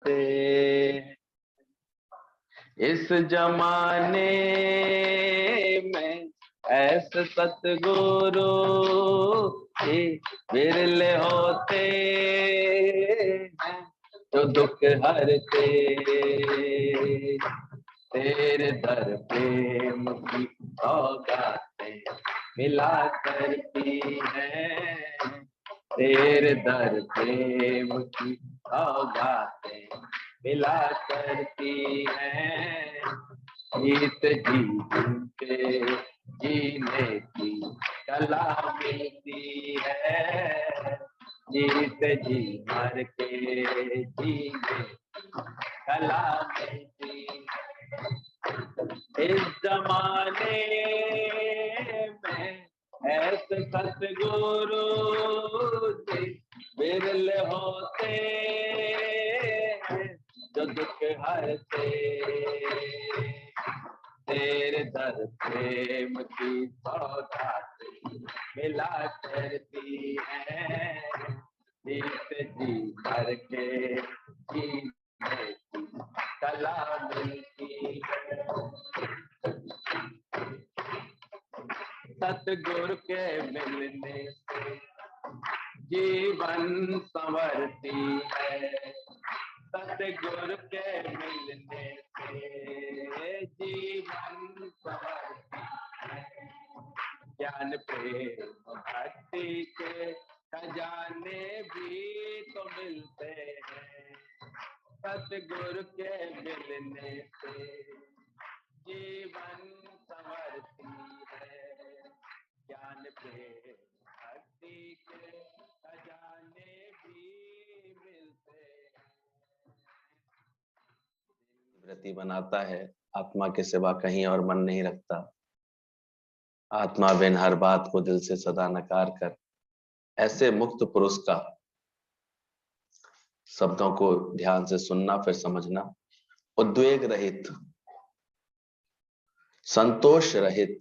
हैं। इस जमाने में ऐसे सतगुरु ही विरले होते हैं जो दुख हरते। तेरे दर प्रेम की सौगातें मिला करती हैं। तेरे दर प्रेम की सौगातें मिला करती हैं। गीत जीवन के जीने की कला मिलती है। जीत जी मर के जीने कला मिलती है। इस जमाने में ऐसे सतगुरु जी विरले होते हैं जो दुख हरते। तेरे दर प्रेम की सौगातें मिला करती है। जीत जी भर के जीने की कला मिलती है। सतगुरु के मिलने से जीवन संवरती है। सतगुरु के मिलने से जीवन संवरती है। ज्ञान प्रेम भक्ति के खजाने भी तो मिलते हैं। सतगुरु के मिलने से जीवन संवरती है। ज्ञान प्रेम भक्ति के खजाने भी मिलते हैं। व्रती बनाता है, आत्मा के सिवा कहीं और मन नहीं रखता। आत्मा बिन हर बात को दिल से सदा नकार कर, ऐसे मुक्त पुरुष का शब्दों को ध्यान से सुनना फिर समझना। उद्वेग रहित, संतोष रहित,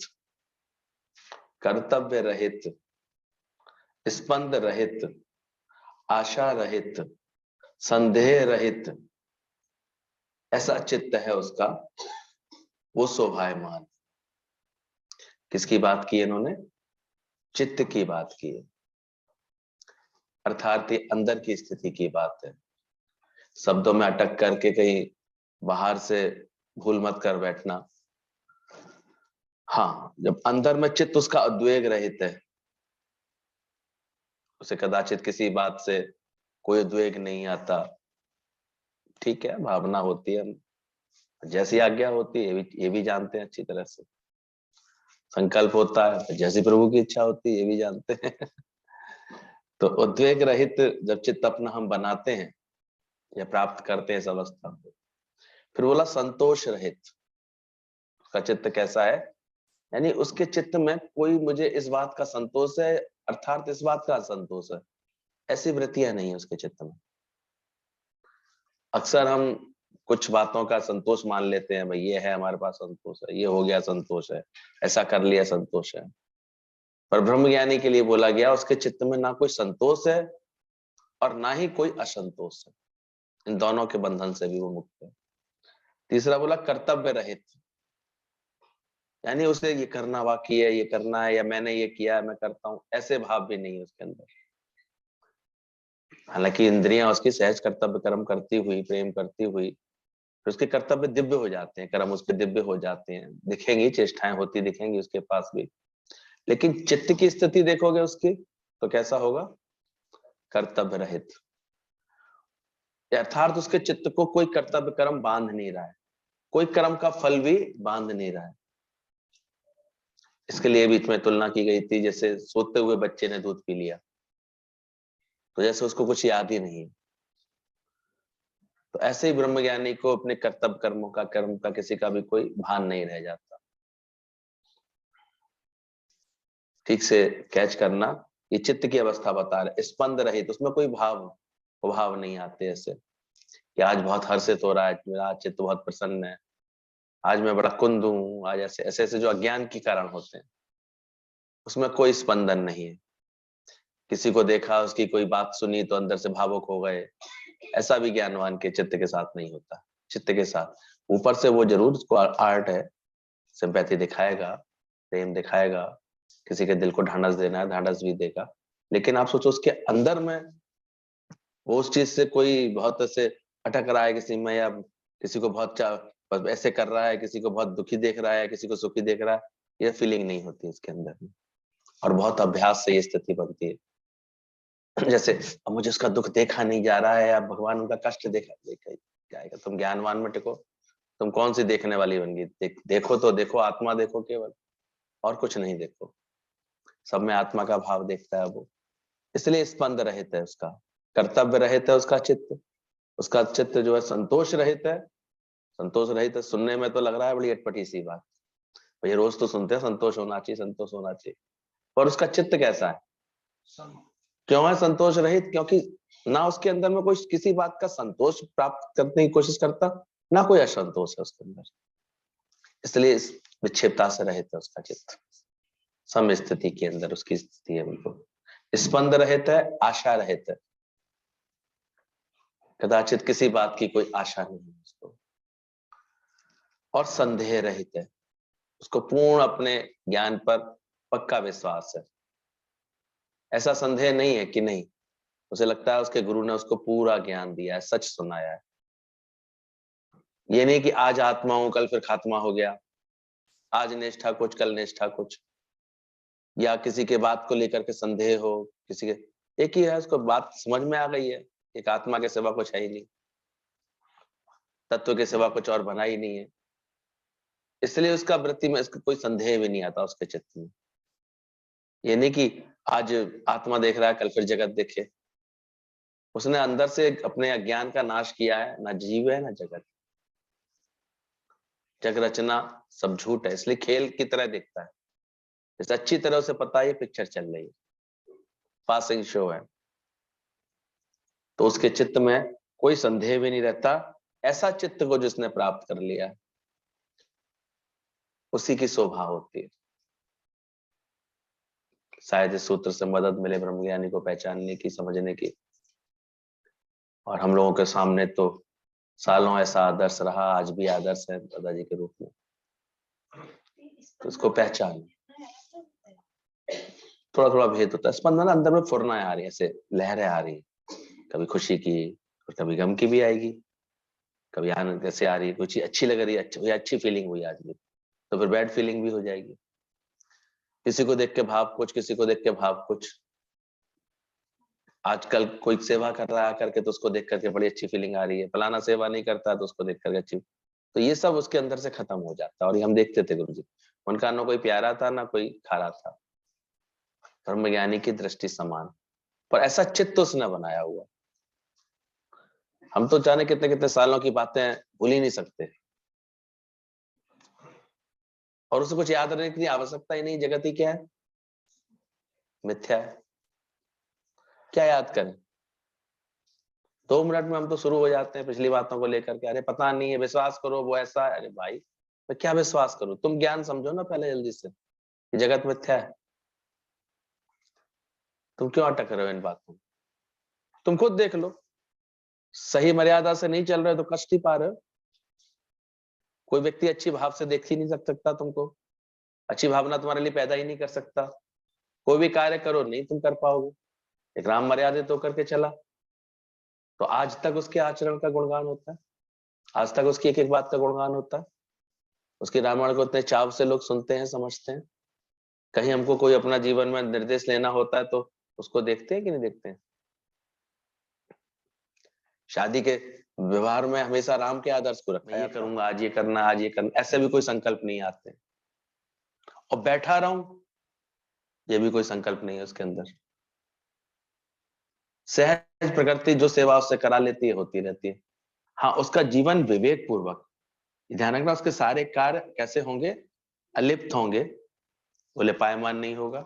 कर्तव्य रहित, स्पंद रहित, आशा रहित, संदेह रहित ऐसा चित्त है उसका, वो शोभायमान। किसकी बात की इन्होंने? चित्त की बात की है, अर्थात अंदर की स्थिति की बात है। शब्दों में अटक करके कहीं बाहर से भूल मत कर बैठना। हाँ, जब अंदर में चित्त उसका उद्वेग रहित है, उसे कदाचित किसी बात से कोई उद्वेग नहीं आता। ठीक है, भावना होती है, जैसी आज्ञा होती है ये भी जानते हैं अच्छी तरह से। संकल्प होता है, जैसी प्रभु की इच्छा होती है ये भी जानते हैं। तो उद्वेग रहित जब चित्त अपना हम बनाते हैं या प्राप्त करते हैं इस अवस्था को, फिर बोला संतोष रहित। उसका चित्त कैसा है? यानी उसके चित्त में कोई मुझे इस बात का संतोष है अर्थात इस बात का असंतोष है, ऐसी वृत्तियां नहीं है उसके चित्त में। अक्सर हम कुछ बातों का संतोष मान लेते हैं, भाई ये है हमारे पास संतोष है, ये हो गया संतोष है, ऐसा कर लिया संतोष है। पर ब्रह्मज्ञानी के लिए बोला गया उसके चित्त में ना कोई संतोष है और ना ही कोई असंतोष है। इन दोनों के बंधन से भी वो मुक्त है। तीसरा बोला कर्तव्य रहित, यानी उसे ये करना बाकी है, ये करना है, या मैंने ये किया है मैं करता हूं, ऐसे भाव भी नहीं है उसके अंदर। हालांकि इंद्रियां उसकी सहज कर्तव्य कर्म करती हुई, प्रेम करती हुई, फिर उसके कर्तव्य दिव्य हो जाते हैं, कर्म उसके दिव्य हो जाते हैं, दिखेंगी चेष्टाएं होती दिखेंगी उसके पास भी। लेकिन चित्त की स्थिति देखोगे उसकी तो कैसा होगा? कर्तव्य रहित, अर्थात उसके चित्त को कोई कर्तव्य कर्म बांध नहीं रहा है, कोई कर्म का फल भी बांध नहीं रहा है। इसके लिए बीच में तुलना की गई थी, जैसे सोते हुए बच्चे ने दूध पी लिया तो जैसे उसको कुछ याद ही नहीं है। तो ऐसे ही ब्रह्मज्ञानी को अपने कर्तव्य कर्मों का, कर्म का किसी का भी कोई भान नहीं रह जाता। ठीक से कैच करना, ये चित्त की अवस्था बता रहे, स्पंद रहित, उसमें कोई भाव नहीं आते ऐसे कि आज बहुत हर्षित हो रहा है, मेरा चित्त बहुत प्रसन्न है, आज मैं बड़ा कुंद हूं, आज ऐसे ऐसे जो अज्ञान के कारण होते हैं उसमें कोई स्पंदन नहीं है। किसी को देखा, उसकी कोई बात सुनी तो अंदर से भावुक हो गए, ऐसा भी ज्ञानवान के चित्त के साथ नहीं होता। चित्त के साथ ऊपर से वो जरूर उसको आर्ट है, सिंपैथी दिखाएगा, प्रेम दिखाएगा, किसी के दिल को ढांढस देना है ढांढस भी देगा, लेकिन आप सोचो उसके अंदर में वो उस चीज से कोई बहुत ऐसे अटक रहा है किसी में, या किसी को बहुत बस ऐसे कर रहा है, किसी को बहुत दुखी देख रहा है, किसी को सुखी देख रहा है, ये फीलिंग नहीं होती इसके अंदर में। और बहुत अभ्यास से ये स्थिति बनती है। जैसे अब मुझे उसका दुख देखा नहीं जा रहा है, या भगवान उनका कष्ट देखा जाएगा, तुम ज्ञानवान में टिको, तुम कौन सी देखने वाली बन गई? देखो तो देखो, आत्मा देखो केवल, और कुछ नहीं देखो। सब में आत्मा का भाव देखता है वो, इसलिए स्पंद रहित है उसका, कर्तव्य रहित है उसका चित्त, उसका चित्त जो है संतोष रहित है। संतोष रहित है, सुनने में तो लग रहा है बड़ी अटपटी सी बात, भैया रोज तो सुनते हैं संतोष होना चाहिए, संतोष होना चाहिए, पर उसका चित्त कैसा है? क्यों है संतोष रहित? क्योंकि ना उसके अंदर में कोई किसी बात का संतोष प्राप्त करने की कोशिश करता, ना कोई असंतोष है उसके अंदर, इसलिए इस विक्षेपता से रहित है उसका चित्त। सम स्थिति के अंदर उसकी स्थिति है, बिल्कुल स्पंद रहित है, आशा रहित है, कदाचित किसी बात की कोई आशा नहीं है उसको, और संदेह रहित है, उसको पूर्ण अपने ज्ञान पर पक्का विश्वास है। ऐसा संदेह नहीं है कि नहीं, उसे लगता है उसके गुरु ने उसको पूरा ज्ञान दिया है, सच सुनाया है। ये नहीं कि आज आत्मा हूं कल फिर खात्मा हो गया, आज निष्ठा कुछ कल निष्ठा कुछ, या किसी के बात को लेकर के संदेह हो, किसी के एक ही है, उसको बात समझ में आ गई है, एक आत्मा के सिवा कुछ है ही नहीं, तत्व के सिवा कुछ और बना ही नहीं है, इसलिए उसका वृत्ति में इसका कोई संदेह भी नहीं आता उसके चित्त में। ये नहीं कि आज आत्मा देख रहा है कल फिर जगत देखे, उसने अंदर से अपने अज्ञान का नाश किया है, ना जीव है ना जगत, जग रचना सब झूठ है, इसलिए खेल की तरह देखता है, जैसे अच्छी तरह उसे पता है ये पिक्चर चल रही है, पासिंग शो है, तो उसके चित्त में कोई संदेह भी नहीं रहता। ऐसा चित्त को जिसने प्राप्त कर लिया उसी की शोभा होती है। शायद इस सूत्र से मदद मिले ब्रह्मज्ञानी को पहचानने की, समझने की। और हम लोगों के सामने तो सालों ऐसा आदर्श रहा, आज भी आदर्श है दादाजी के रूप में, तो उसको पहचान। थोड़ा थोड़ा भेद होता है, स्पंदन अंदर में फुरना आ रही है, ऐसे लहरें आ रही है, कभी खुशी की और कभी गम की भी आएगी, कभी आनंद कैसे आ रही है, कुछ अच्छी लग रही है, अच्छी फीलिंग हुई आज भी, तो फिर बैड फीलिंग भी हो जाएगी। किसी को देख के भाव कुछ, किसी को देख के भाव कुछ। आजकल कोई सेवा कर रहा है करके तो उसको देख करके बड़ी अच्छी फीलिंग आ रही है, फलाना सेवा नहीं करता तो उसको देख करके अच्छी, तो ये सब उसके अंदर से खत्म हो जाता है। और ये हम देखते थे गुरु जी, उनका ना कोई प्यारा था ना कोई खारा था, ब्रह्मज्ञानी की दृष्टि समान, पर ऐसा चित्त उसने बनाया हुआ। हम तो जाने कितने कितने सालों की बातें भूल ही नहीं सकते, और उसे कुछ याद रखने की आवश्यकता ही नहीं, जगत ही क्या है, मिथ्या है, क्या याद करें। 2 मिनट में हम तो शुरू हो जाते हैं पिछली बातों को लेकर के, अरे पता नहीं है, विश्वास करो वो ऐसा है। अरे भाई मैं क्या विश्वास करूं, तुम ज्ञान समझो ना पहले जल्दी से, ये जगत मिथ्या है, तुम क्यों अटक रहे हो इन बातों में? तुम खुद देख लो, सही मर्यादा से नहीं चल रहे तो कष्ट ही पा रहे हो। कोई व्यक्ति अच्छी भाव से देख ही नहीं सकता तुमको, अच्छी भावना तुम्हारे लिए पैदा ही नहीं कर सकता। कोई भी कार्य करो नहीं तुम कर पाओगे, एक राम मर्यादित होकर के चला तो आज तक उसके आचरण का गुणगान होता है, आज तक उसकी एक एक बात का गुणगान होता है, उसके रामायण को इतने चाव से लोग सुनते हैं, समझते हैं। कहीं हमको कोई अपना जीवन में निर्देश लेना होता है तो उसको देखते हैं कि नहीं देखते हैं? शादी के व्यवहार में हमेशा राम के आदर्श को रखा है, ये करूंगा आज, ये करना आज, ये करना, ऐसे भी कोई संकल्प नहीं आते। और बैठा रहूं ये भी कोई संकल्प नहीं है उसके अंदर। सहज प्रकृति जो सेवा उससे करा लेती है होती रहती है। हाँ, उसका जीवन विवेक पूर्वक, ध्यान रखना उसके सारे कार्य कैसे होंगे, अलिप्त होंगे, वो लिपायमान नहीं होगा,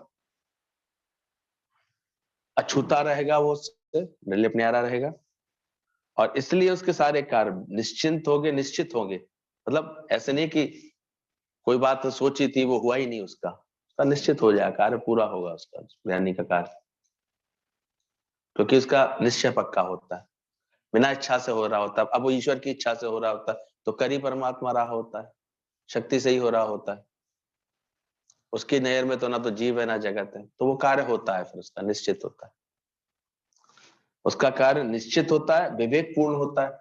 अछूता रहेगा, वो उससे निर्लिप्त न्यारा रहेगा। और इसलिए उसके सारे कार्य निश्चिंत होंगे, निश्चित होंगे, मतलब ऐसे नहीं कि कोई बात सोची थी वो हुआ ही नहीं, उसका निश्चित हो जाएगा, कार्य पूरा होगा उसका ज्ञानी का कार्य, क्योंकि उसका निश्चय पक्का होता है। बिना इच्छा से हो रहा होता है। अब वो ईश्वर की इच्छा से हो रहा होता है तो कर ही परमात्मा रहा होता है, शक्ति से ही हो रहा होता है। उसकी नहर में तो ना तो जीव है ना जगत है, तो वो कार्य होता है, फिर उसका निश्चित होता है, उसका कार्य निश्चित होता है, विवेक पूर्ण होता है,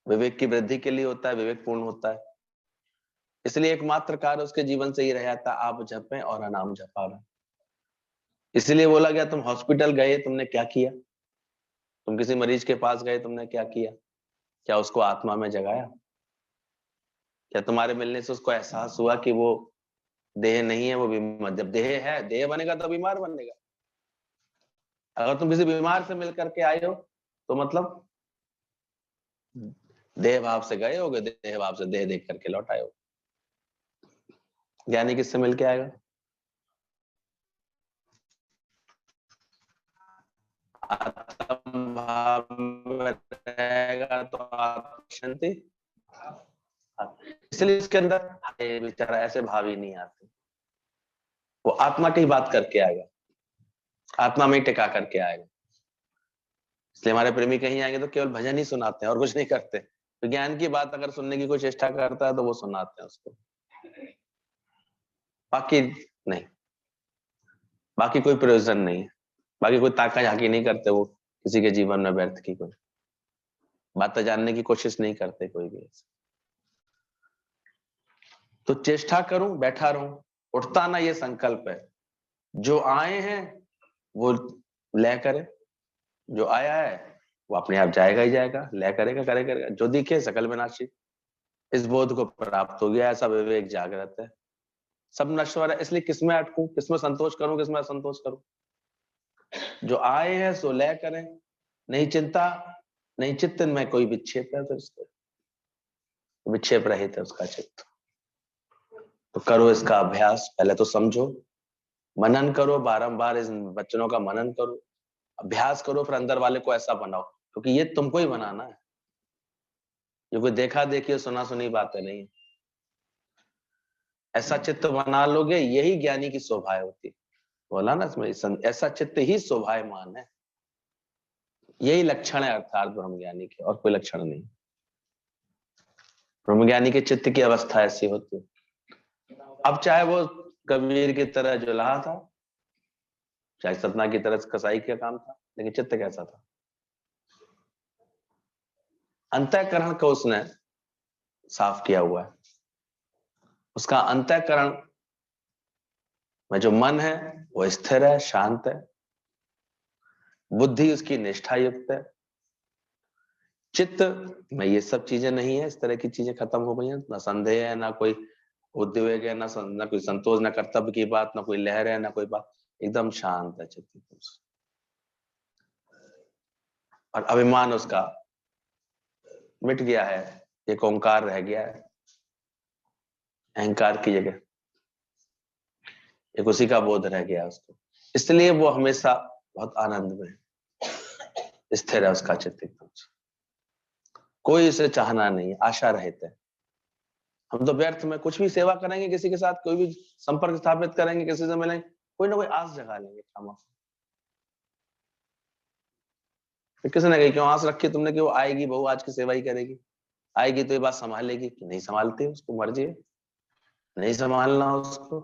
विवेक की वृद्धि के लिए होता है, विवेक पूर्ण होता है। इसलिए एकमात्र कार्य उसके जीवन से ही रह जाता, आप जपें और अनाम जपा रहे। इसलिए बोला गया तुम हॉस्पिटल गए, तुमने क्या किया? तुम किसी मरीज के पास गए, तुमने क्या किया? क्या उसको आत्मा में जगाया? क्या तुम्हारे मिलने से उसको एहसास हुआ कि वो देह नहीं है, वो बीमार? जब देह है, देह बनेगा तो बीमार बनेगा। अगर तुम किसी बीमार से मिल करके आए हो तो मतलब देह भाव से गए होगे, देह भाव से देह देख करके लौट आए हो। ज्ञानी किससे मिल के आएगा? आत्म भाव में रहेगा तो आत्म शांति। इसलिए इसके अंदर बेचारा ऐसे भाव ही नहीं आते, वो आत्मा की बात करके आएगा, आत्मा में ही टिका करके आएगा। इसलिए हमारे प्रेमी कहीं आएंगे तो केवल भजन ही सुनाते हैं और कुछ नहीं करते। तो ज्ञान की बात अगर सुनने की कोई चेष्टा करता है तो वो सुनाते हैं उसको, बाकी नहीं, बाकी कोई प्रयोजन नहीं है, बाकी कोई ताका झाकी नहीं करते वो किसी के जीवन में व्यर्थ की कोई बातें जानने की कोशिश नहीं करते कोई भी। तो चेष्टा करूं, बैठा रहूं, उठता ना, ये संकल्प है। जो आए हैं वो लय करे, जो आया है वो अपने आप जाएगा ही जाएगा, लय करेगा करेगा, जो दिखे सकल विनाशी। इस बोध को प्राप्त हो गया, ऐसा विवेक जागृत है। सब नश्वर है, इसलिए किसमें अटकूं, किसमें संतोष करूं, किसमें असंतोष करूं? जो आए हैं सो लय करें, नहीं चिंता, नहीं चित्त में कोई विक्षेप है, फिर उसको विक्षेप रहित है उसका चित्त। तो करो इसका अभ्यास, पहले तो समझो, मनन करो, बारंबार इस वचनों का मनन करो, अभ्यास करो, फिर अंदर वाले को ऐसा बनाओ, क्योंकि ये तुमको ही बनाना है। ये कोई देखा देखी सुना सुनी बातें नहीं। ऐसा चित्त बना लोगे, यही ज्ञानी की शोभा होती। बोला ना इसमें, ऐसा चित्त ही शोभायमान है, यही लक्षण है अर्थात ब्रह्मज्ञानी के, और कोई लक्षण नहीं। ब्रह्मज्ञानी के चित्त की अवस्था ऐसी होती है। अब चाहे वो कबीर की तरह जुलाहा था, चाहे सतना की तरह कसाई का काम था, लेकिन चित्त कैसा था? अंतःकरण को उसने साफ किया हुआ है। उसका अंतःकरण में जो मन है वो स्थिर है, शांत है, बुद्धि उसकी निष्ठा युक्त है, चित्त में ये सब चीजें नहीं है, इस तरह की चीजें खत्म हो गई हैं, ना संदेह है, ना कोई उद्वेग है, ना कोई संतोष, ना कर्तव्य की बात, ना कोई लहर है, ना कोई बात, एकदम शांत है चित्त। और अभिमान उसका मिट गया है, एक ओंकार रह गया है अहंकार की जगह, एक उसी का बोध रह गया उसको। इसलिए वो हमेशा बहुत आनंद में स्थिर है उसका चित्त एकदम। कोई उसे चाहना नहीं, आशा रहित है। हम तो व्यर्थ में कुछ भी सेवा करेंगे, किसी के साथ कोई भी संपर्क स्थापित करेंगे, किसी से मिलेंगे, कोई ना कोई आस जगा लेंगे। किसी ने कही क्यों आस रखी तुमने कि वो आएगी बहू आज की सेवा ही करेगी, आएगी तो ये बात संभालेगी, कि नहीं संभालती, उसको मर्जी है नहीं संभालना उसको।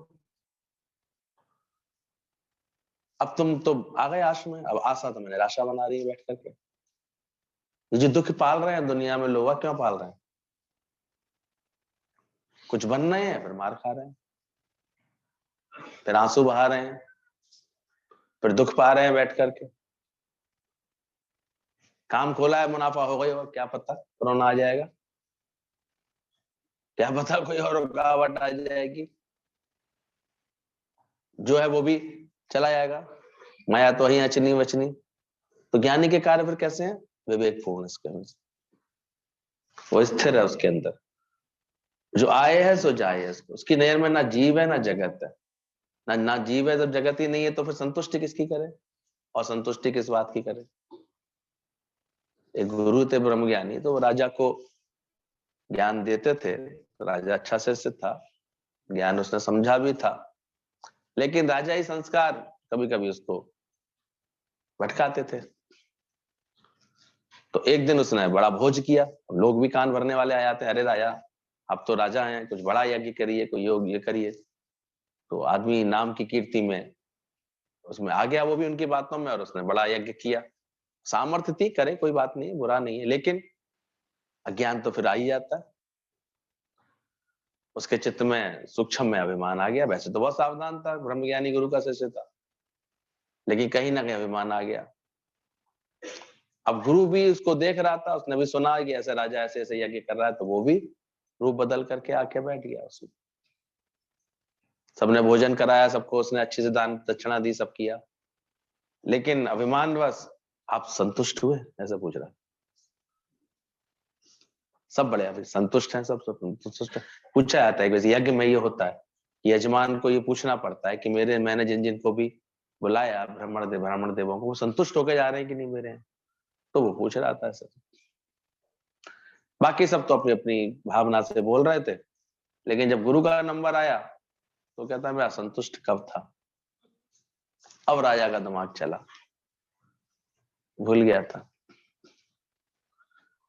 अब तुम तो आ गए आश में, अब आशा तो मैंने निराशा बना रही है बैठ करके। ये जो दुख पाल रहे हैं दुनिया में लोग क्यों पाल रहे हैं? कुछ बन रहे हैं फिर मार खा रहे हैं, फिर आंसू बहा रहे हैं, फिर दुख पा रहे हैं बैठ करके। काम खोला है, मुनाफा हो गई, और क्या पता कोरोना आ जाएगा, क्या पता कोई और रुकावट आ जाएगी, जो है वो भी चला जाएगा, माया तो ही अचनी वचनी। तो ज्ञानी के कार्य फिर कैसे हैं? विवेकपूर्ण इसके अंदर, वो स्थिर है उसके अंदर। जो आए है सो जाए है, उसकी नजर में ना जीव है ना जगत है। ना जीव है, जब जगत ही नहीं है तो फिर संतुष्टि किसकी करे, और संतुष्टि किस बात की करे? एक गुरु थे ब्रह्मज्ञानी, तो राजा को ज्ञान देते थे, राजा अच्छा से था, ज्ञान उसने समझा भी था, लेकिन राजा ही संस्कार कभी कभी उसको भटकाते थे। तो एक दिन उसने बड़ा भोज किया, लोग भी कान भरने वाले आए थे, अरे राजा अब तो राजा हैं, कुछ बड़ा यज्ञ करिए, कोई योग ये करिए। तो आदमी नाम की कीर्ति में उसमें आ गया, वो भी उनकी बातों में, और उसने बड़ा यज्ञ किया। सामर्थ्य थी, करे, कोई बात नहीं, बुरा नहीं है, लेकिन अज्ञान तो फिर आ ही जाता है। उसके चित्त में सूक्ष्म में अभिमान आ गया। वैसे तो बहुत सावधान था, ब्रह्मज्ञानी गुरु का शिष्य था, लेकिन कहीं ना कहीं अभिमान आ गया। अब गुरु भी उसको देख रहा था, उसने भी सुना कि ऐसे राजा ऐसे ऐसे यज्ञ कर रहा है, तो वो भी रूप बदल करके आके बैठ गया उसमें। सबने भोजन कराया, सबको उसने अच्छे से दान दक्षिणा दी, सब किया, लेकिन अभिमानवश आप संतुष्ट हुए, ऐसा पूछ रहा। सब बड़े अभी संतुष्ट हैं, सब संतुष्ट है। पूछा जाता है वैसे यज्ञ में ये होता है, यजमान को ये पूछना पड़ता है कि मैंने जिन जिनको भी बुलाया ब्राह्मण देवों को, वो संतुष्ट होकर जा रहे हैं कि नहीं मेरे, तो वो पूछ रहा था सर। बाकी सब तो अपनी अपनी भावना से बोल रहे थे, लेकिन जब गुरु का नंबर आया तो कहता मैं असंतुष्ट कब था। अब राजा का दिमाग चला, भूल गया था।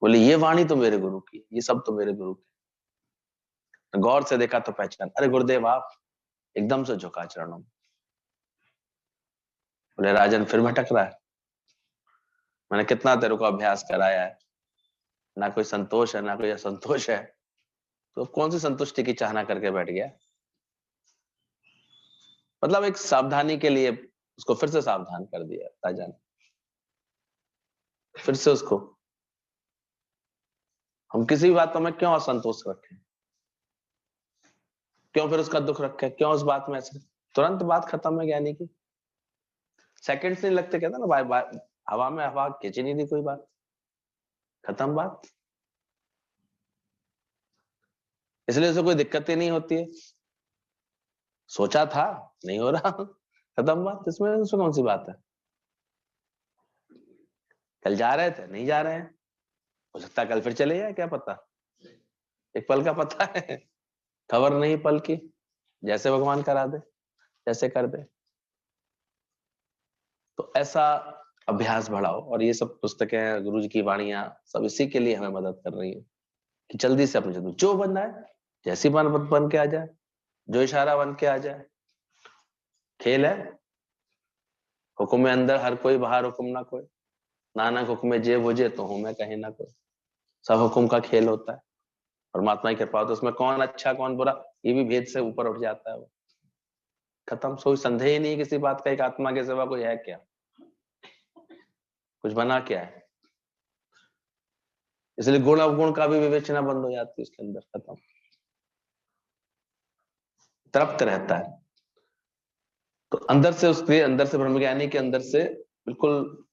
बोले ये वाणी तो मेरे गुरु की, ये सब तो मेरे गुरु की। गौर से देखा तो पहचान, अरे गुरुदेव आप, एकदम से झुका चरणों में। बोले राजन फिर भटक रहा है, मैंने कितना तेरे को अभ्यास कराया है, ना कोई संतोष है ना कोई असंतोष है, तो कौन सी संतुष्टि की चाहना करके बैठ गया। मतलब एक सावधानी के लिए उसको फिर से सावधान कर दिया राजा ने। फिर से उसको, हम किसी भी बातों में क्यों असंतोष रखें, क्यों फिर उसका दुख रखें, क्यों उस बात में ऐसे, तुरंत बात खत्म है ज्ञानी की, सेकंड्स नहीं लगते, कहते ना हवा में हवा खींची नहीं थी, कोई बात खत्म बात। इसलिए उसे कोई दिक्कत ही नहीं होती है, सोचा था नहीं हो रहा, खत्म बात, इसमें कौन सी बात है। कल जा रहे थे, नहीं जा रहे हैं, हो सकता है कल फिर चले जाए, क्या पता, एक पल का पता है, खबर नहीं पल की, जैसे भगवान करा दे, जैसे कर दे। तो ऐसा अभ्यास बढ़ाओ, और ये सब पुस्तकें, गुरु जी की वाणियां, सब इसी के लिए हमें मदद कर रही है कि जल्दी से अपने जो बनना है, जैसी बन के आ जाए, जो इशारा बन के आ जाए। खेल है, हुक्म में अंदर हर कोई, बाहर हुक्म ना कोई, नानक हुक्म जे बुझे तो हूं मैं कहीं ना कोई। सब हुक्म का खेल होता है, परमात्मा की कृपा हो तो उसमें कौन अच्छा कौन बुरा, ये भी भेद से ऊपर उठ जाता है वो, खत्म। कोई संदेह ही नहीं किसी बात का, एक आत्मा के सिवा कोई है क्या, कुछ बना क्या है। इसलिए गुण अवगुण का भी विवेचना बंद हो जाती है उसके अंदर, खत्म, तृप्त रहता है। तो अंदर से, उसके अंदर से, ब्रह्मज्ञानी के अंदर से बिल्कुल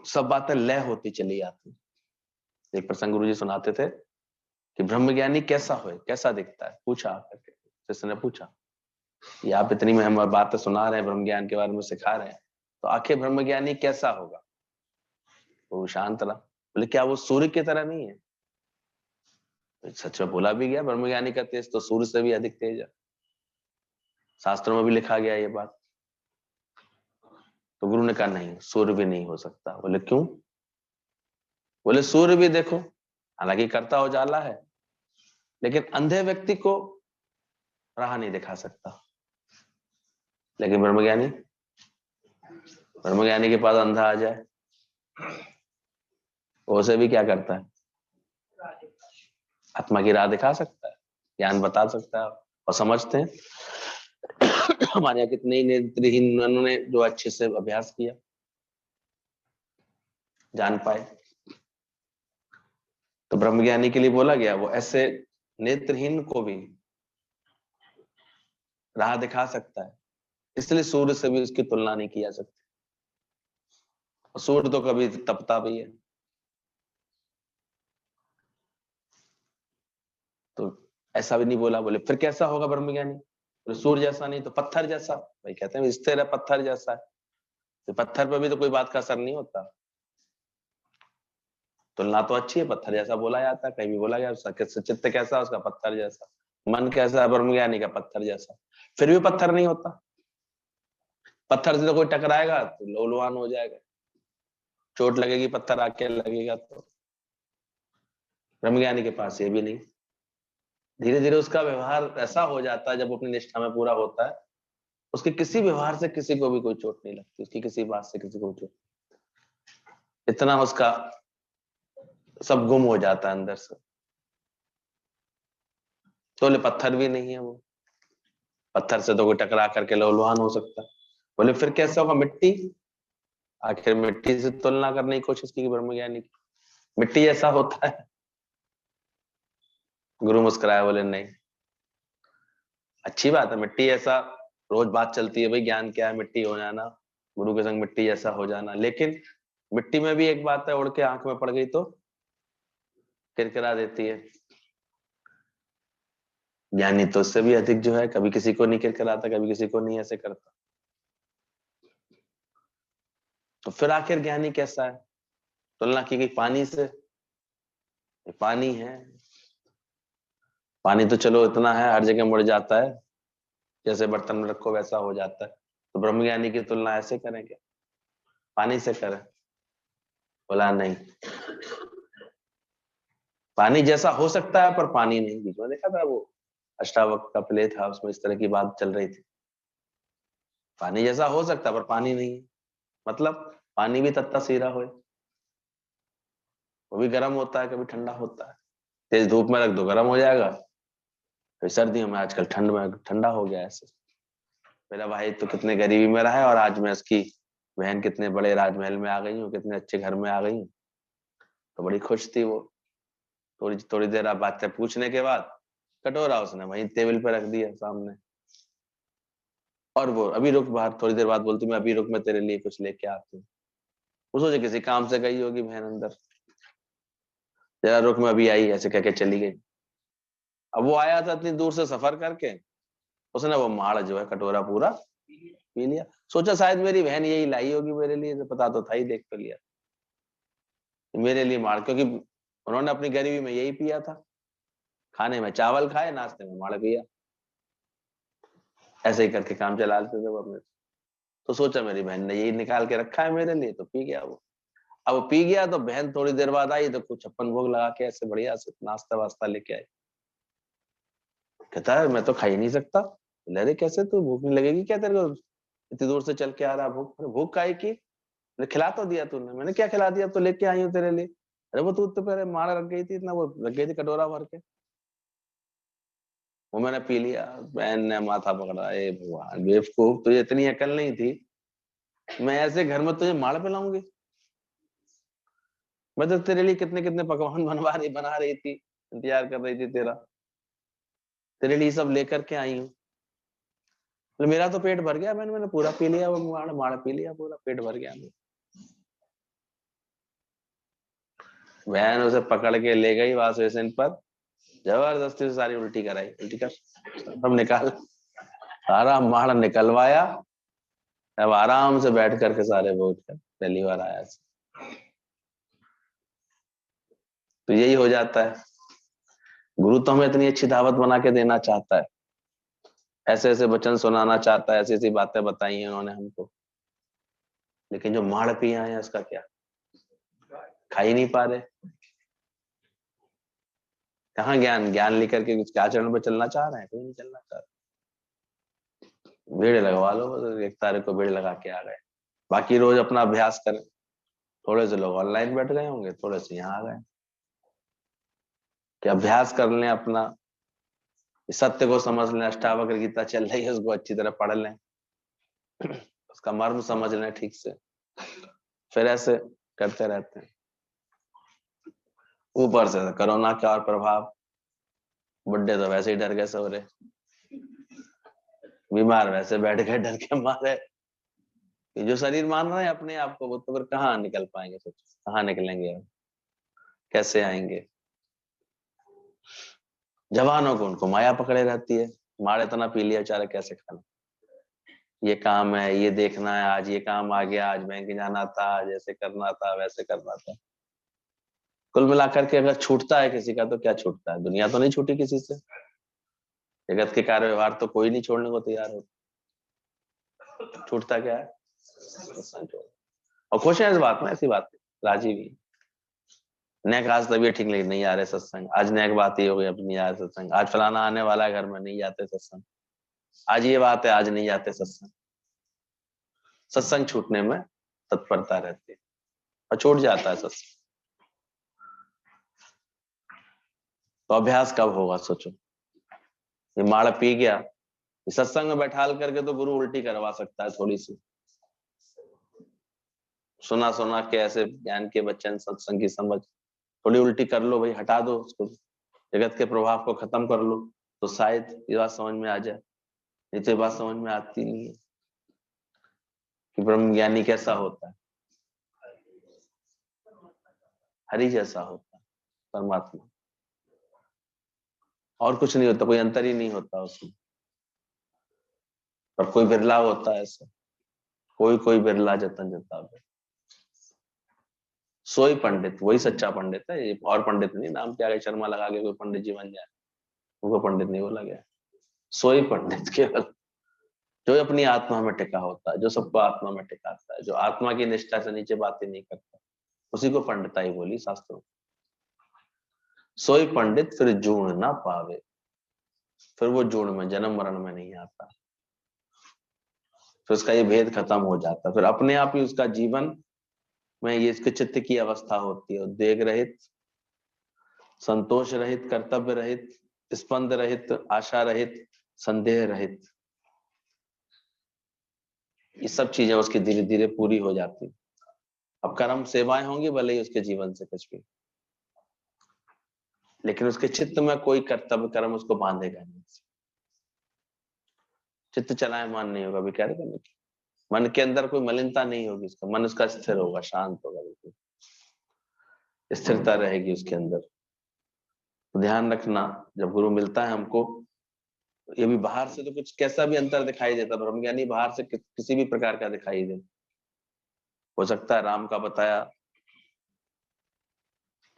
सब बातें लय होती चली आती। एक प्रसंग गुरु जी सुनाते थे कि ब्रह्मज्ञानी कैसा हो, कैसा दिखता है, पूछा आकर, शिष्य ने पूछा कि आप इतनी में हम बातें सुना रहे हैं, ब्रह्मज्ञान के बारे में सिखा रहे हैं, तो आखिर ब्रह्मज्ञानी कैसा होगा। वो शांत रहा, बोले क्या वो सूर्य की तरह नहीं है। सच में बोला भी गया, ब्रह्मज्ञानी का तेज तो सूर्य से भी अधिक तेज है, शास्त्रों में भी लिखा गया ये बात। तो गुरु ने कहा नहीं, सूर्य भी नहीं हो सकता। बोले क्यों। बोले सूर्य भी देखो, हालांकि करता उजाला है, लेकिन अंधे व्यक्ति को राह नहीं दिखा सकता, लेकिन ब्रह्मज्ञानी के पास अंधा आ जाए, उसे भी क्या करता है, आत्मा की राह दिखा सकता है, ज्ञान बता सकता है। और समझते हैं हमारे यहाँ कितने ही नेत्रहीन उन्होंने जो अच्छे से अभ्यास किया, जान पाए। तो ब्रह्मज्ञानी के लिए बोला गया, वो ऐसे नेत्रहीन को भी राह दिखा सकता है, इसलिए सूर्य से भी उसकी तुलना नहीं की जा सकती। सूर्य तो कभी तपता भी है, तो ऐसा भी नहीं बोला। बोले फिर कैसा होगा ब्रह्मज्ञानी। बोले सूर्य जैसा नहीं तो पत्थर जैसा। भाई कहते हैं स्थिर है, पत्थर जैसा है, तो पत्थर पर भी तो कोई बात का असर नहीं होता। तुलना तो अच्छी है, पत्थर जैसा बोला जाता है, कहीं भी बोला गया, चित्त कैसा उसका, पत्थर जैसा, मन कैसा है ब्रह्मज्ञानी का, पत्थर जैसा। फिर भी पत्थर नहीं होता, पत्थर से तो कोई टकराएगा तो लोलुहान हो जाएगा, चोट लगेगी, पत्थर आके लगेगा तो। ब्रह्मज्ञानी के पास ये भी नहीं। धीरे धीरे उसका व्यवहार ऐसा हो जाता है, जब अपनी निष्ठा में पूरा होता है, उसके किसी व्यवहार से किसी को भी कोई चोट नहीं लगती, उसकी किसी बात से किसी को चोट, इतना उसका सब गुम हो जाता है अंदर से। बोले पत्थर भी नहीं है वो, पत्थर से तो कोई टकरा करके लहूलुहान हो सकता है। बोले फिर कैसे होगा? मिट्टी। आखिर मिट्टी से तुलना करने की कोशिश की ब्रह्मज्ञानी की, मिट्टी ऐसा होता है? गुरु मुस्कुराए, बोले नहीं, अच्छी बात है मिट्टी ऐसा, रोज बात चलती है भाई ज्ञान क्या है, मिट्टी हो जाना, गुरु के संग मिट्टी जैसा हो जाना। लेकिन मिट्टी में भी एक बात है, उड़ के आंख में पड़ गई तो किरकिरा देती है। ज्ञानी तो उससे भी अधिक जो है, कभी किसी को नहीं किरकिराता, कभी किसी को नहीं ऐसे करता। तो फिर आखिर ज्ञानी कैसा है? तुलना की गई पानी से, पानी है, पानी तो चलो इतना है हर जगह मुड़ जाता है, जैसे बर्तन में रखो वैसा हो जाता है। तो ब्रह्मज्ञानी की तुलना ऐसे करेंगे, पानी से करें? बोला नहीं, पानी जैसा हो सकता है पर पानी नहीं। बीच में देखा था वो अष्टावक्र का प्ले था, उसमें इस तरह की बात चल रही थी, पानी जैसा हो सकता है पर पानी नहीं है। मतलब पानी भी तत्ता सीरा हो, वो भी गर्म होता है, कभी ठंडा होता है। तेज धूप में रख दो गर्म हो जाएगा, फिर सर्दियों में आजकल ठंड में ठंडा हो गया ऐसे। मेरा भाई तो कितने गरीबी में रहा है, और आज मैं उसकी बहन कितने बड़े राजमहल में आ गई हूँ, कितने अच्छे घर में आ गई हूँ, तो बड़ी खुश थी वो। थोड़ी थोड़ी देर आप बातें पूछने के बाद कटोरा उसने वहीं टेबल पे रख दिया सामने, और वो अभी रुक, बाहर थोड़ी देर बाद बोलती मैं अभी रुक, मैं तेरे लिए कुछ लेके आती हूँ। वो सोचे किसी काम से गई होगी बहन अंदर, जरा रुक मैं अभी आई, ऐसे कह के चली गई। अब वो आया था इतनी दूर से सफर करके, उसने वो माड़ जो है कटोरा पूरा पी लिया। सोचा शायद मेरी बहन यही लाई होगी मेरे लिए, तो पता तो था ही, देख तो लिया मेरे लिए माड़, क्योंकि उन्होंने अपनी गरीबी में यही पिया था, खाने में चावल खाए, नाश्ते में माड़ पिया, ऐसे ही करके काम चला लेते थे वो अपने। तो सोचा मेरी बहन ने यही निकाल के रखा है मेरे लिए, तो पी गया वो। अब वो पी गया तो बहन थोड़ी देर बाद आई, तो कुछ छप्पन भोग लगा के ऐसे बढ़िया से नाश्ता वास्ता लेके आई। कहता है मैं तो खा ही नहीं सकता। बोले अरे कैसे, तू भूख नहीं लगेगी क्या तेरे को, इतनी दूर से चल के आ रहा, भूख? भूख काहे की? मैंने खिला तो दिया तूने। मैंने क्या खिला दिया, अब तो लेके आई हूँ तेरे लिए। अरे वो तू तो पहले मार रख गई थी, इतना वो रख गई थी कटोरा भर के, वो मैंने पी लिया। बहन ने माथा पकड़ा, ए भगवान बेवकूफ, तुझे इतनी अकल नहीं थी, मैं ऐसे घर में तुझे मार पिलाऊंगी? मैं तो तेरे लिए कितने कितने पकवान बना रही थी, इंतजार कर रही थी तेरा, तेरे लिए सब लेकर के आई हूँ। मेरा तो पेट भर गया, मैंने पूरा पी लिया, वो माड़ माड़ पी लिया, पूरा पेट भर गया। बहन उसे पकड़ के ले गई वॉश बेसिन पर, जबरदस्ती से सारी उल्टी कराई, उल्टी कर सब निकाल, सारा माड़ निकलवाया। अब आराम से बैठ करके सारे बोझ कर पहली बार आया। तो यही हो जाता है, गुरु तो हमें इतनी अच्छी दावत बना के देना चाहता है, ऐसे ऐसे वचन सुनाना चाहता है, ऐसी ऐसी बातें बताई हैं उन्होंने हमको, लेकिन जो माड़ पिए हैं उसका क्या, खा ही नहीं पा रहे। कहाँ ज्ञान, ज्ञान लेकर के कुछ आचरण पर चलना चाह रहे हैं? कोई नहीं चलना चाह रहा। भीड़ लगवा लो, बस एक तारीख को भीड़ लगा के आ गए, बाकी रोज अपना अभ्यास करें। थोड़े से लोग ऑनलाइन बैठ गए होंगे, थोड़े से यहाँ आ गए, कि अभ्यास कर लें अपना, सत्य को समझ लें, अष्टावक्र गीता चल रही है उसको अच्छी तरह पढ़ लें, उसका मर्म समझ लें ठीक से, फिर ऐसे करते रहते हैं। ऊपर से कोरोना का और प्रभाव, बुड्ढे तो वैसे ही डर गए सो रहे, बीमार वैसे बैठ गए डर के मारे। ये जो शरीर मान रहे हैं अपने आप को, वो तो फिर कहाँ निकल पाएंगे, सोचो कहाँ निकलेंगे अब, कैसे आएंगे? जवानों को उनको माया पकड़े रहती है, मार इतना पी लिया बेचारा, कैसे खाना, ये काम है, ये देखना है, आज ये काम आ गया, आज बैंक जाना था, आज ऐसे करना था, वैसे करना था। कुल मिलाकर के अगर छूटता है किसी का तो क्या छूटता है, दुनिया तो नहीं छूटी किसी से, जगत के कार्य व्यवहार तो कोई नहीं छोड़ने को तैयार हो, छूटता क्या है? और खुश है इस बात में, ऐसी बात नहीं। राजी भी। नेक आज तबीयत ठीक नहीं आ रहे सत्संग, आज नेक बात ये हो गई अब नहीं आ रहे सत्संग, आज फलाना आने वाला है घर में नहीं जाते सत्संग, आज ये बात है आज नहीं जाते सत्संग। सत्संग छूटने में तत्परता रहती है और छूट जाता है सत्संग। तो अभ्यास कब होगा सोचो। ये माड़ पी गया, सत्संग में बैठाल करके तो गुरु उल्टी करवा सकता है थोड़ी सी, सुना सुना के ऐसे ज्ञान के बच्चन सत्संग की समझ थोड़ी उल्टी कर लो भाई, हटा दो उसको, जगत के प्रभाव को खत्म कर लो, तो शायद ये बात समझ में आ जाए। नहीं तो ये बात समझ में आती नहीं है कि ब्रह्म ज्ञानी कैसा होता है, हरि जैसा होता है परमात्मा, और कुछ नहीं होता, कोई अंतर ही नहीं होता उसमें। पर कोई बिरला होता है ऐसा, कोई बिरला जतन जतावे, सोई पंडित वही सच्चा पंडित है, ये और पंडित नहीं, नाम के आगे शर्मा लगा के कोई पंडित जी बन जाए, उनको पंडित नहीं बोला गया। सोई पंडित केवल जो अपनी आत्मा में टिका होता है, जो सबको आत्मा में टिकाता है, जो आत्मा की निष्ठा से नीचे बातें नहीं करता, उसी को पंडिताई बोली शास्त्रों। सोई पंडित फिर जूण ना पावे, फिर वो जूण में जन्म मरण में नहीं आता, फिर उसका ये भेद खत्म हो जाता, फिर अपने आप ही उसका जीवन में ये इसके चित्त की अवस्था होती है, उद्वेग रहित, संतोष रहित, कर्तव्य रहित, स्पंद रहित, आशा रहित, संदेह रहित। ये सब चीजें उसकी धीरे धीरे पूरी हो जाती। अब कर्म सेवाएं होंगी भले ही उसके जीवन से कुछ भी, लेकिन उसके चित्त में कोई कर्तव्य कर्म उसको बांधेगा नहीं। चित्त चलायमान नहीं होगा, विकार करने की, मन के अंदर कोई मलिनता नहीं होगी, उसका मन उसका स्थिर होगा, शांत होगा, बिल्कुल स्थिरता रहेगी उसके अंदर। तो ध्यान रखना, जब गुरु मिलता है हमको, ये भी बाहर से तो कुछ कैसा भी अंतर दिखाई देता, ब्रह्म ज्ञानी बाहर से किसी भी प्रकार का दिखाई दे, हो सकता है राम का बताया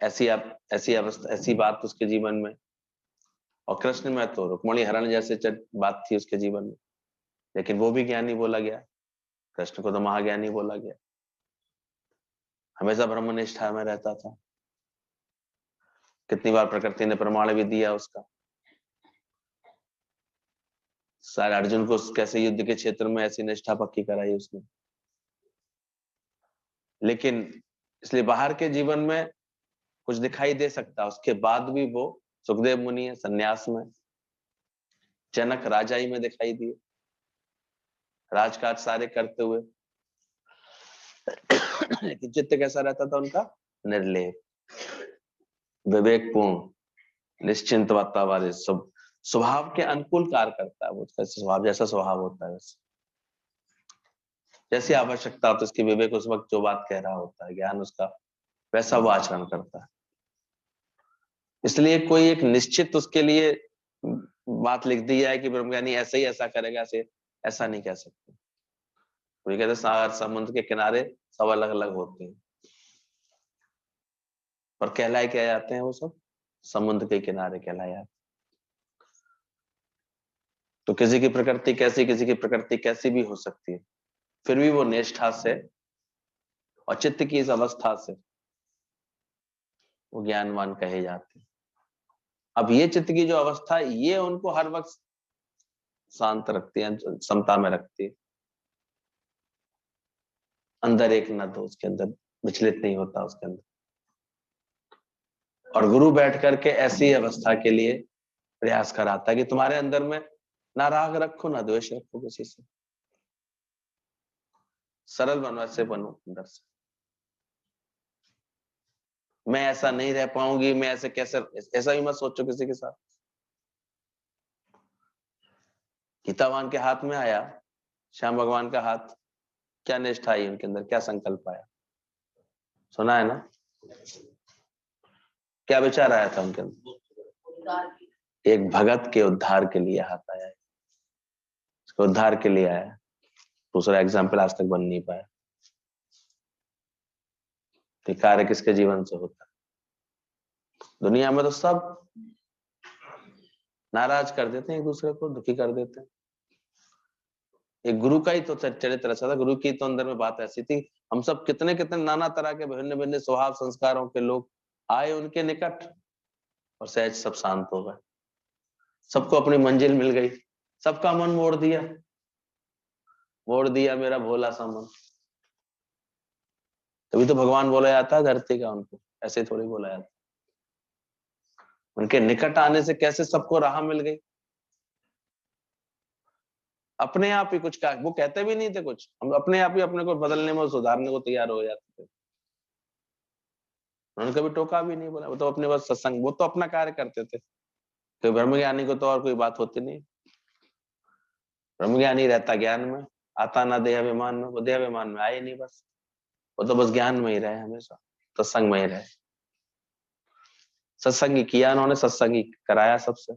ऐसी अवस्था, ऐसी बात उसके जीवन में, और कृष्ण में तो रुक्मणी हरण जैसे बात थी उसके जीवन में, लेकिन वो भी ज्ञानी बोला गया, कृष्ण को तो महाज्ञानी बोला गया, हमेशा ब्रह्मनिष्ठा में रहता था। कितनी बार प्रकृति ने प्रमाण भी दिया उसका, सारे अर्जुन को कैसे युद्ध के क्षेत्र में ऐसी निष्ठा पक्की कराई उसने। लेकिन इसलिए बाहर के जीवन में कुछ दिखाई दे सकता, उसके बाद भी वो सुखदेव मुनि है संन्यास में, जनक राजाई में दिखाई दिए, राजकाज सारे करते हुए, लेकिन चित्त कैसा रहता था उनका, निर्लेप, विवेकपूर्ण, निश्चिंत वातावरण, सब स्वभाव के अनुकूल कार्य करता है वो, उसका स्वभाव जैसा स्वभाव होता है वैसे, जैसी आवश्यकता हो तो उसकी विवेक उस वक्त जो बात कह रहा होता है, ज्ञान उसका वैसा वो आचरण करता है। इसलिए कोई एक निश्चित उसके लिए बात लिख दी है कि ब्रह्मज्ञानी ऐसे ही ऐसा करेगा, ऐसे ऐसा नहीं कह सकते। कोई कहते सागर समुद्र के किनारे सब अलग अलग होते हैं, पर कहलाए क्या जाते हैं वो सब, समुद्र के किनारे कहलाए जाते। तो किसी की प्रकृति कैसी, किसी की प्रकृति कैसी भी हो सकती है, फिर भी वो निष्ठा से और चित्त की इस अवस्था से वो ज्ञानवान कहे जाते हैं। अब ये चित्त की जो अवस्था है, ये उनको हर वक्त शांत रखती है, समता में रखती है, अंदर एक न दो, उसके अंदर विचलित नहीं होता उसके अंदर। और गुरु बैठ करके ऐसी अवस्था के लिए प्रयास कराता है कि तुम्हारे अंदर में ना राग रखो ना द्वेष रखो किसी से, सरल बनो, ऐसे बनो अंदर से। मैं ऐसा नहीं रह पाऊंगी, मैं ऐसे कैसे, ऐसा भी मत सोचो किसी के साथ। गीतावान के हाथ में आया, श्याम भगवान का हाथ, क्या निष्ठा आई उनके अंदर, क्या संकल्प आया, सुना है ना, क्या विचार आया था उनके अंदर, एक भगत के उद्धार के लिए हाथ आया है, उसके उद्धार के लिए आया। दूसरा एग्जाम्पल आज तक बन नहीं पाया कि कार्य किसके जीवन से होता है। दुनिया में तो सब नाराज कर देते हैं, एक दूसरे को दुखी कर देते हैं, एक गुरु का ही तो चरित्र ऐसा था, गुरु की तो अंदर में बात ऐसी थी। हम सब कितने कितने नाना तरह के भिन्न भिन्न स्वभाव संस्कारों के लोग आए उनके निकट, और सहज सब शांत हो गए, सबको अपनी मंजिल मिल गई, सबका मन मोड़ दिया मेरा भोला सा मन। तभी तो भगवान बोला जाता है धरती का उनको, ऐसे थोड़ी बोला जाता। उनके निकट आने से कैसे सबको राह मिल गई, अपने आप ही कुछ का वो कहते भी नहीं थे कुछ, हम अपने आप ही अपने को बदलने में सुधारने को तैयार हो जाते थे। उन्होंने कभी टोका भी नहीं, बोला वो तो अपने बस सत्संग, वो तो अपना कार्य करते थे। तो ब्रह्मज्ञानी को तो और कोई बात होती नहीं, ब्रह्मज्ञानी रहता ज्ञान में, आता ना देह अभिमान में, वो देह अभिमान में आए नहीं, बस वो तो बस ज्ञान में ही रहे, हमेशा सत्संग में ही रहे। सत्संगी किया उन्होंने, सत्संगी कराया सबसे।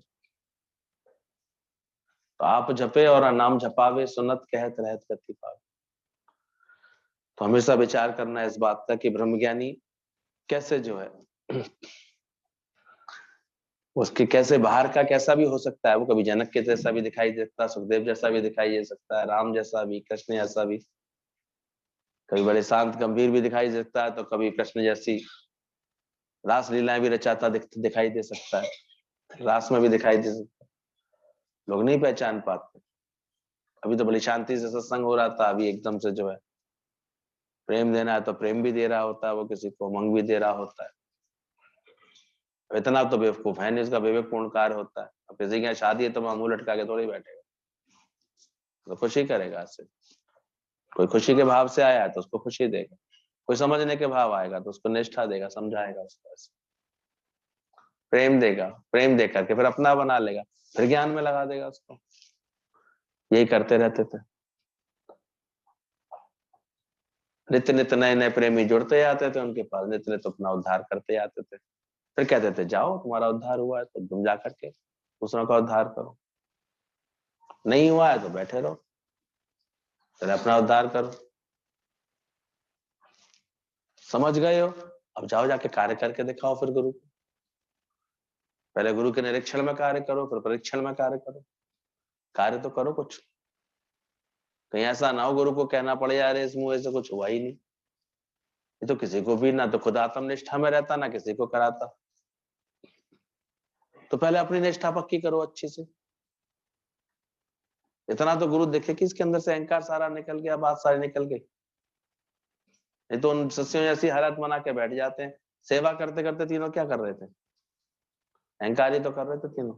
तो आप जपे और नाम जपावे, सुनत कहत रहत गति पावे। तो हमेशा विचार करना है इस बात का कि ब्रह्मज्ञानी कैसे जो है उसके कैसे बाहर का कैसा भी हो सकता है, वो कभी जनक के जैसा भी दिखाई दे सकता है, सुखदेव जैसा भी दिखाई दे सकता है, राम जैसा भी, कृष्ण जैसा भी, कभी बड़े शांत गंभीर भी दिखाई दे सकता है, तो कभी कृष्ण जैसी रास लीलाएं भी रचाता दिखाई दे सकता है, रास में भी दिखाई दे सकता है, लोग नहीं पहचान पाते। अभी तो बड़ी शांति से सत्संग हो रहा था, अभी एकदम से जो है प्रेम देना है तो प्रेम भी दे रहा होता है, वो किसी को उमंग भी दे रहा होता है। इतना तो बेवकूफ है नहीं, उसका विवेकपूर्ण कार्य होता है। अब किसी की शादी है तो मैं मुंह लटका के थोड़ी बैठेगा, तो खुशी करेगा इससे। कोई खुशी के भाव से आया है तो उसको खुशी देगा, कोई समझने के भाव आएगा तो उसको निष्ठा देगा, समझाएगा उसको, ऐसे प्रेम देगा, प्रेम दे करके फिर अपना बना लेगा, फिर ज्ञान में लगा देगा उसको। यही करते रहते थे, नित्य नित्य नए नए प्रेमी जुड़ते आते थे उनके पास, नित्य नित्य अपना उद्धार करते आते थे। फिर कहते थे जाओ तुम्हारा उद्धार हुआ है तो तुम जा करके दूसरों का उद्धार करो, नहीं हुआ है तो बैठे रहो, फिर अपना उद्धार करो। समझ गए हो, अब जाओ जाके कार्य करके दिखाओ फिर गुरु को। पहले गुरु के निरीक्षण में कार्य करो, फिर परीक्षण में कार्य करो, कार्य तो करो कुछ। कहीं ऐसा ना हो गुरु को कहना पड़े यार इस मुंह से कुछ हुआ ही नहीं। ये तो किसी को भी ना तो खुद आत्मनिष्ठा में रहता, ना किसी को कराता। तो पहले अपनी निष्ठा पक्की करो अच्छी से। इतना तो गुरु देखे कि इसके अंदर से अहंकार सारा निकल गया, बात सारी निकल गई। नहीं तो उन सस्यों ऐसी हालत बना के बैठ जाते हैं। सेवा करते करते तीनों क्या कर रहे थे, अहंकार ही तो कर रहे थे तीनों।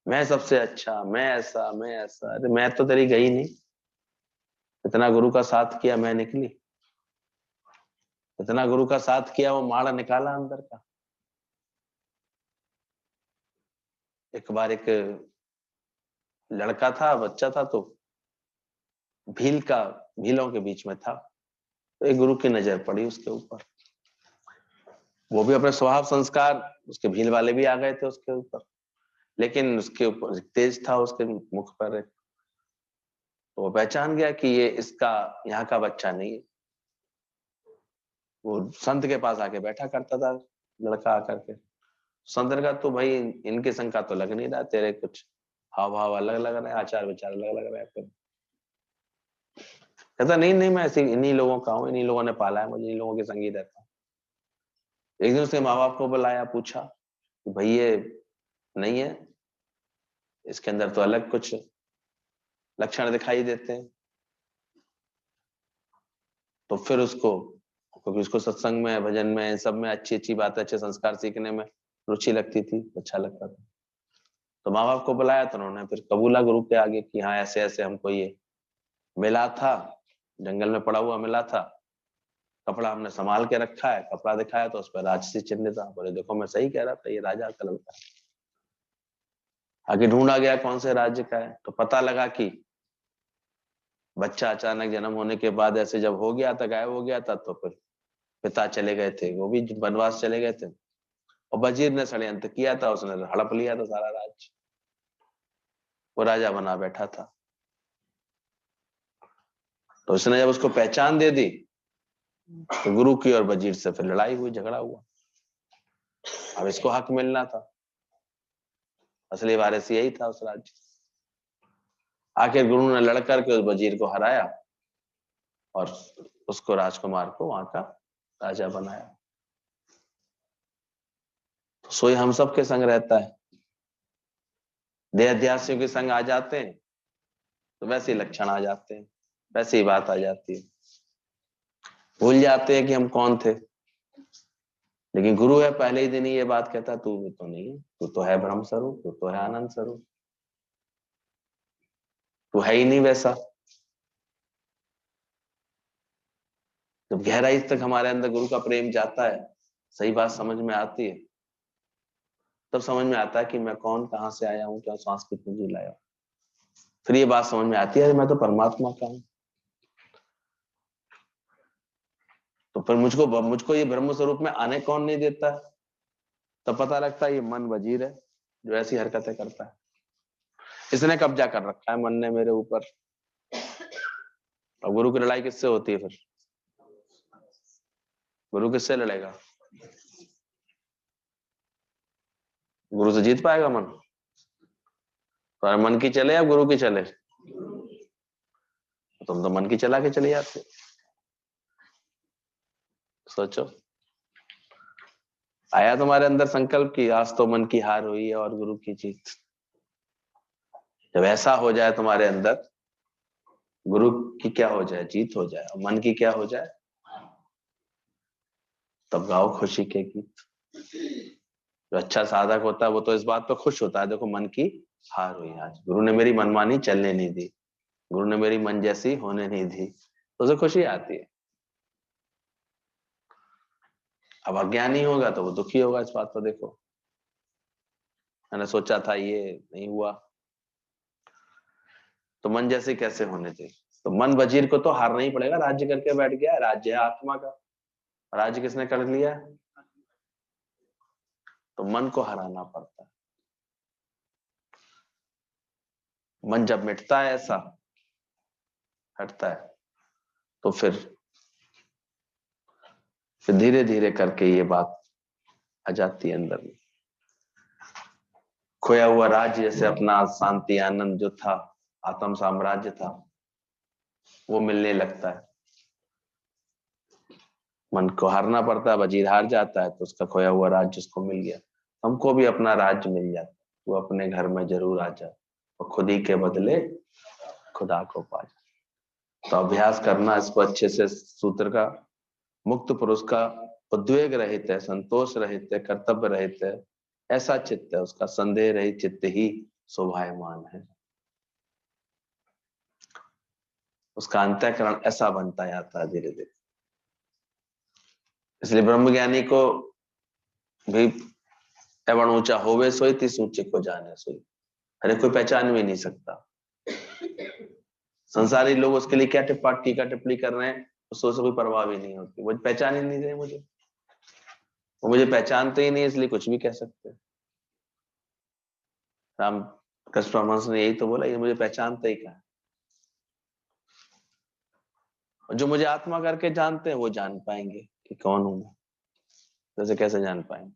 मैं सबसे अच्छा, मैं ऐसा, मैं ऐसा। अरे मैं तो तेरी गई नहीं, इतना गुरु का साथ किया मैं निकली, इतना गुरु का साथ किया वो माड़ा निकाला अंदर का। एक बार एक लड़का था, बच्चा था, तो भीलों के बीच में था, तो एक गुरु की नजर पड़ी उसके ऊपर। वो भी अपने स्वभाव संस्कार, उसके भील वाले भी आ गए थे उसके ऊपर, लेकिन उसके ऊपर तेज था उसके मुख पर। तो वो पहचान गया कि ये इसका यहाँ का बच्चा नहीं है। वो संत के पास आके बैठा करता था लड़का आकर के। संत ने कहा तो भाई इनके संग का तो लग नहीं रहा, तेरे कुछ हाव भाव अलग लग रहे हैं, आचार विचार अलग लग रहे हैं। कहता नहीं नहीं, मैं ऐसे इन्हीं लोगों का हूँ, इन्हीं लोगों ने पाला है मुझे, इन लोगों के संग ही रहता हूँ। एक दिन उसने माँ बाप को बुलाया, पूछा कि भाई ये नहीं है, इसके अंदर तो अलग कुछ लक्षण दिखाई देते हैं। तो फिर उसको, क्योंकि उसको सत्संग में, भजन में, सब में अच्छी अच्छी बातें, अच्छे संस्कार सीखने में रुचि लगती थी, अच्छा लगता था। तो माँ बाप को बुलाया तो उन्होंने फिर कबूला गुरु के आगे कि हाँ ऐसे ऐसे हमको ये मिला था, जंगल में पड़ा हुआ मिला था, कपड़ा हमने संभाल के रखा है। कपड़ा दिखाया तो उस पर राजसी चिन्ह था। बोले देखो मैं सही कह रहा था, ये राजा का लड़का है। आगे ढूंढा गया कौन से राज्य का है, तो पता लगा कि बच्चा अचानक जन्म होने के बाद ऐसे जब हो गया था, गायब हो गया था, तो फिर पिता चले गए थे, वो भी वनवास चले गए थे, और वजीर ने षड्यंत्र किया था, उसने हड़प लिया था सारा राज्य, वो राजा बना बैठा था। तो उसने जब उसको पहचान दे दी तो गुरु की और वजीर से फिर लड़ाई हुई, झगड़ा हुआ। अब इसको हक मिलना था, असली वारिस यही था उस राज्य। आखिर गुरु ने लड़कर के उस वजीर को हराया और उसको, राजकुमार को वहां का राजा बनाया। तो सोई हम सब के संग रहता है। देहाध्यासियों के संग आ जाते हैं तो वैसे ही लक्षण आ जाते हैं, वैसे ही बात आ जाती है, भूल जाते हैं कि हम कौन थे। लेकिन गुरु है, पहले ही दिन ही ये बात कहता, तू तो नहीं है, तू तो है ब्रह्म स्वरूप, तू तो है आनंद स्वरूप, तू है ही नहीं वैसा। जब गहराई तक हमारे अंदर गुरु का प्रेम जाता है, सही बात समझ में आती है, तब समझ में आता है कि मैं कौन, कहां से आया हूं, क्या संस्कृत में जी लाया। फिर ये बात समझ में आती है, मैं तो परमात्मा का हूं। तो फिर मुझको ये ब्रह्म स्वरूप में आने कौन नहीं देता है? तब पता लगता है ये मन वजीर है जो ऐसी हरकतें करता है। इसने कब्जा कर रखा है मन ने मेरे ऊपर। अब गुरु की लड़ाई किससे होती है फिर? गुरु किससे लड़ेगा? गुरु से जीत पाएगा मन? तो मन की चले या गुरु की चले? तुम तो मन की चला के चले जाते। सोचो, आया तुम्हारे अंदर संकल्प की आज तो मन की हार हुई है और गुरु की जीत। जब ऐसा हो जाए तुम्हारे अंदर, गुरु की क्या हो जाए? जीत हो जाए, और मन की क्या हो जाए? तब गाओ खुशी के गीत। जो अच्छा साधक होता है वो तो इस बात पर खुश होता है, देखो मन की हार हुई, आज गुरु ने मेरी मनमानी चलने नहीं दी, गुरु ने मेरी मन जैसी होने नहीं दी, तो उसे खुशी आती है। अब अज्ञानी होगा तो वो दुखी होगा इस बात पर, देखो मैंने सोचा था ये नहीं हुआ, तो मन जैसे कैसे होने थे। तो मन वजीर को तो हारना ही पड़ेगा, राज्य करके बैठ गया है, राज्य है आत्मा का, राज्य किसने कर लिया? तो मन को हराना पड़ता है। मन जब मिटता है, ऐसा हटता है, तो फिर धीरे धीरे करके ये बात आ जाती है अंदर में। खोया हुआ राज्य, जैसे अपना शांति आनंद जो था, आत्म साम्राज्य था, वो मिलने लगता है। मन को हारना पड़ता है, वजीर हार जाता है, तो उसका खोया हुआ राज्य उसको मिल गया। हमको भी अपना राज्य मिल जाता, वो अपने घर में जरूर आ जाए, और खुद ही के बदले खुदा को पा जाए। तो अभ्यास करना इसको अच्छे से, सूत्र का, मुक्त पुरुष का उद्वेग रहित है, संतोष रहित है, कर्तव्य रहित है, ऐसा चित्त है उसका, संदेह रहित चित्त ही शोभायमान है। उसका अंतःकरण ऐसा बनता जाता है धीरे धीरे। इसलिए ब्रह्मज्ञानी को भी एवं ऊंचा होवे सोई, तिस ऊंचे को जाने सोई। अरे कोई पहचान भी नहीं सकता। संसारी लोग उसके लिए क्या टीका टिप्पणी कर रहे हैं, उससे कोई परवाह भी नहीं होती। वो पहचान ही नहीं रहे मुझे, वो मुझे पहचानते ही नहीं, इसलिए कुछ भी कह सकते हैं। राम कृष्ण परमहंस ने यही तो बोला, ये मुझे पहचानते ही क्या। जो मुझे आत्मा करके जानते हैं वो जान पाएंगे कि कौन हूं मैं। जैसे कैसे जान पाएंगे?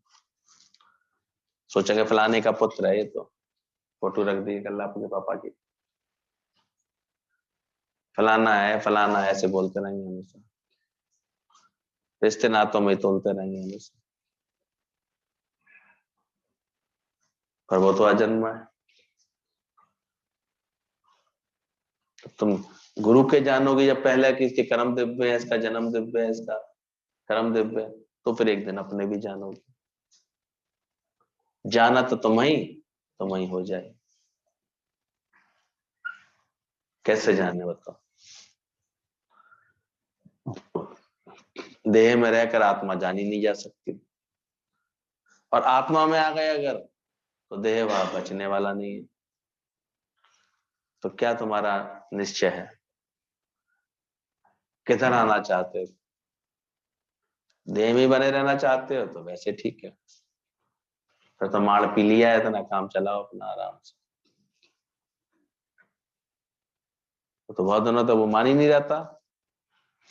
सोचेंगे फलाने का पुत्र है, ये तो फोटो रख दी कल आपके पापा की, फलाना है, ऐसे बोलते रहेंगे हमेशा, रिश्ते नातों में तोलते रहेंगे हमेशा, पर वो तो अजन्मा है। तुम गुरु के जानोगे जब पहले कि इसके कर्म दिव्य है, इसका जन्म दिव्य है, इसका कर्म दिव्य है, तो फिर एक दिन अपने भी जानोगे। जाना तो तुम ही हो जाए। कैसे जाने बताओ? देह में रहकर आत्मा जानी नहीं जा सकती, और आत्मा में आ गए अगर, तो देह वहां बचने वाला नहीं है। तो क्या तुम्हारा निश्चय है? किधर आना चाहते हो? देह में बने रहना चाहते हो तो वैसे ठीक है, फिर तो माड़ पी लिया है, इतना काम चलाओ अपना आराम से। तो बहुत दिनों तो वो मान ही नहीं रहता,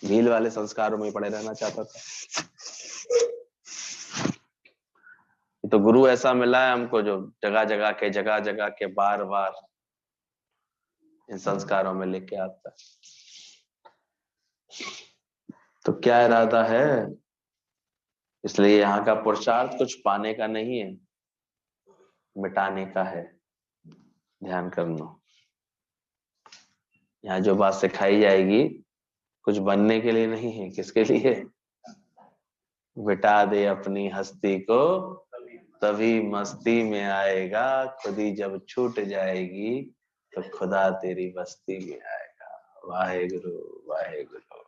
भील वाले संस्कारों में पड़े रहना चाहता था। तो गुरु ऐसा मिला है हमको जो जगह जगह के बार बार इन संस्कारों में लेके आता है। तो क्या इरादा है? इसलिए यहाँ का पुरुषार्थ कुछ पाने का नहीं है, मिटाने का है। ध्यान करना, यहाँ जो बात सिखाई जाएगी कुछ बनने के लिए नहीं है। किसके लिए? मिटा दे अपनी हस्ती को, तभी मस्ती में आएगा। खुद ही जब छूट जाएगी तो खुदा तेरी बस्ती में आएगा। वाहे गुरु वाहे गुरु।